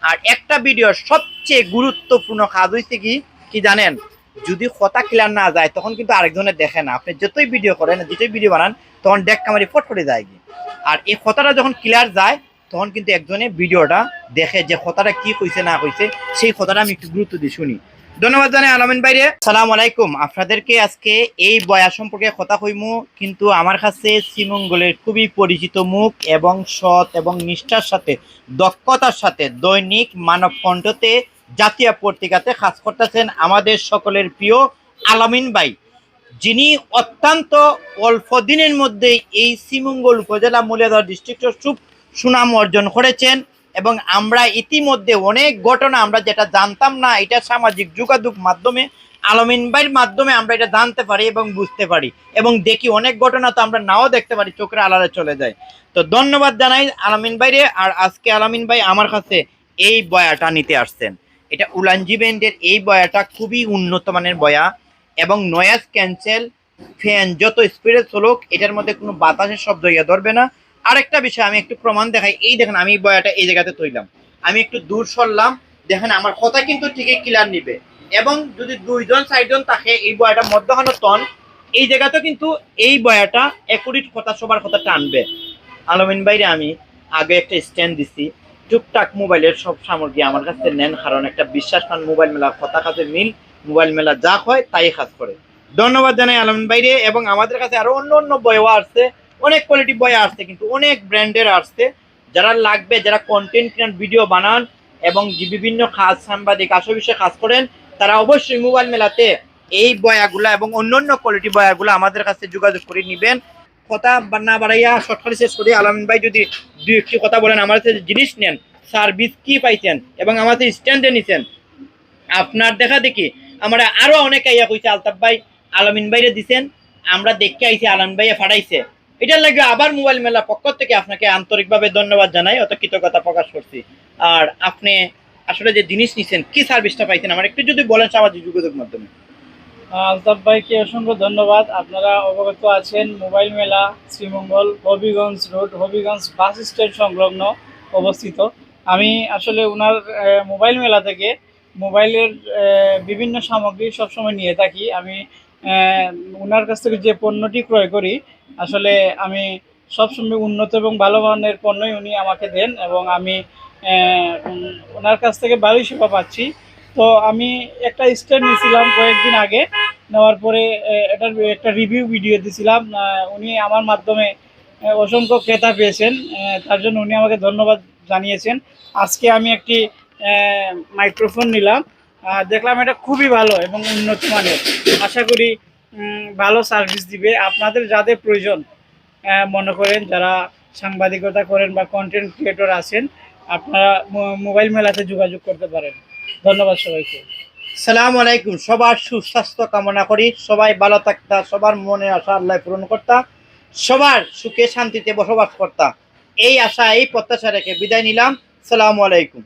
আর একটা ভিডিওর সবচেয়ে গুরুত্বপূর্ণ কাজ হয়েছে কি কি জানেন, যদি কথা ক্লিয়ার না যায় তখন কিন্তু আরেকজনের দেখে না। আপনি যতই ভিডিও করেন, যতই ভিডিও বানান, তখন ডেক কামারি ফট করে যায় কি। আর এই কথাটা যখন ক্লিয়ার যায় তখন কিন্তু একজনে ভিডিওটা দেখে যে কথাটা কি কইছে না কইছে, সেই কথাটা আমি একটু গুরুত্ব দিয়ে শুনি। ধন্যবাদ জানাই আলামিন ভাইরে। সালাম আলাইকুম। আপনাদেরকে আজকে এই বয়া সম্পর্কে কথা কইমু, কিন্তু আমার কাছে শ্রীমঙ্গলের খুবই পরিচিত মুখ এবং সৎ এবং নিষ্ঠার সাথে, দক্ষতার সাথে দৈনিক মানব কণ্ঠতে জাতীয় পত্রিকাতে কাজ করতেছেন আমাদের সকলের প্রিয় আলামিন ভাই, যিনি অত্যন্ত অল্প দিনের মধ্যে এই শ্রীমঙ্গল উপজেলা মূল্যধর ডিস্ট্রিক্টের সুনাম অর্জন করেছেন। এবং আমরা ইতিমধ্যে অনেক ঘটনা আমরা যেটা জানতাম না, এটা সামাজিক যোগাযোগ মাধ্যমে আলামিন ভাইয়ের মাধ্যমে আমরা এটা জানতে পারি এবং বুঝতে পারি, এবং দেখি অনেক ঘটনা তো আমরা নাও দেখতে পারি, চোখের আড়ালে চলে যায়। তো ধন্যবাদ জানাই আলামিন ভাইরে। আর আজকে আলামিন ভাই আমার কাছে এই বয়াটা নিতে আসছেন। এটা উলানজি ব্যান্ডের এই বয়াটা খুবই উন্নত মানের বয়া, এবং নয়েজ ক্যান্সেল, ফ্যান যত স্পিডে চলুক এটার মধ্যে কোনো বাতাসের শব্দ ইয়ে ধরবে না। আরেকটা বিষয় আমি একটু প্রমাণ দেখাই, এই দেখেন আমি বয়াটা এই জায়গাতে তৈলাম, আমি একটু দূর সরলাম, দেখেন আমার কথা কিন্তু ঠিকই ক্লিয়ার নিবে। এবং যদি দুইজন চারজন থাকে এই বয়াটা মধ্যখানে টন, এই জায়গাতে কিন্তু এই বয়াটা একুরিট কথা সবার কথা টানবে। আলামিন ভাইরে আমি আগে একটা স্ট্যান্ড দিছি, টুকটাক মোবাইলের সব সামগ্রী আমার কাছে নেন, কারণ একটা বিশ্বাস পান মোবাইল মেলা কথা কাজে মিল, মোবাইল মেলা যা হয় তাই কাজ করে। ধন্যবাদ জানাই আলামিন ভাইরে। এবং আমাদের কাছে আরো অন্য অন্য বইও আসছে, অনেক কোয়ালিটি বই আসছে, কিন্তু অনেক ব্র্যান্ডের আসছে। যারা লাগবে, যারা কন্টেন্ট ক্রিয়েট ভিডিও বানান এবং যে বিভিন্ন কাজ সাংবাদিক আসো বিষয়ে কাজ করেন, তারা অবশ্যই মোবাইল মেলাতে এই বয়াগুলা এবং অন্যান্য কোয়ালিটি বয়াগুলো আমাদের কাছে যোগাযোগ করে নেবেন। কথা না বাড়াইয়া সরকারি শেষ করি, আলামিন ভাই যদি দুই একটি কথা বলেন, আমার কাছে জিনিস নেন, সার্ভিস কি পাইছেন এবং আমাদের স্ট্যান্ডে নিছেন, আপনার দেখা দেখি আমরা আরো অনেক আইয়া কইছে আলতাফ ভাই আলামিন ভাইরে দিছেন, আমরা দেখে আইছি আলামিন ভাইয়া ফাটাইছে। এটার লাগে আবার মোবাইল মেলা পক্ষ থেকে আপনাকে আন্তরিকভাবে ধন্যবাদ জানাই, অত কৃতজ্ঞতা প্রকাশ করছি। আর আপনি আসলে যে জিনিস নিছেন, কি সার্ভিসটা পাইছেন আমার একটু যদি বলেন সামাজিক যোগাযোগ মাধ্যমে। আলতাফ ভাইকে অসংখ্য ধন্যবাদ। আপনারা অবগত আছেন মোবাইল মেলা Sreemangal Habiganj road, Habiganj bus stand সংলগ্ন অবস্থিত। আমি আসলে ওনার মোবাইল মেলা থেকে মোবাইলের বিভিন্ন সামগ্রী সবসময় নিয়ে থাকি। আমি ওনার কাছ থেকে যে পণ্যটি ক্রয় করি, আসলে আমি সবসময় উন্নত এবং ভালো মানের পণ্যই উনি আমাকে দেন, এবং আমি ওনার কাছ থেকে ভালোই সেবা পাচ্ছি। তো আমি একটা স্ট্যান্ড নিয়েছিলাম কয়েকদিন আগে, নেওয়ার পরে এটার একটা রিভিউ ভিডিও দিয়েছিলাম। উনি আমার মাধ্যমে অসংখ্য ক্রেতা পেয়েছেন, তার জন্য উনি আমাকে ধন্যবাদ জানিয়েছেন। আজকে আমি একটি মাইক্রোফোন নিলাম, দেখলাম এটা খুবই ভালো এবং উন্নত মানের। আশা করি ভালো সার্ভিস দিবে। আপনাদের যাদের প্রয়োজন মনে করেন, যারা সাংবাদিকতা করেন বা কন্টেন্ট ক্রিয়েটর আছেন, আপনারা মোবাইল মেলাতে যোগাযোগ করতে পারেন। ধন্যবাদ সবাইকে। সালাম আলাইকুম। সবার সুস্বাস্থ্য কামনা করি, সবাই ভালো থাকতা, সবার মনে আশা আল্লাহ পূরণ করতা, সবার সুখে শান্তিতে বসবাস করতা, এই আশা এই প্রত্যাশা রেখে বিদায় নিলাম। সালামু আলাইকুম।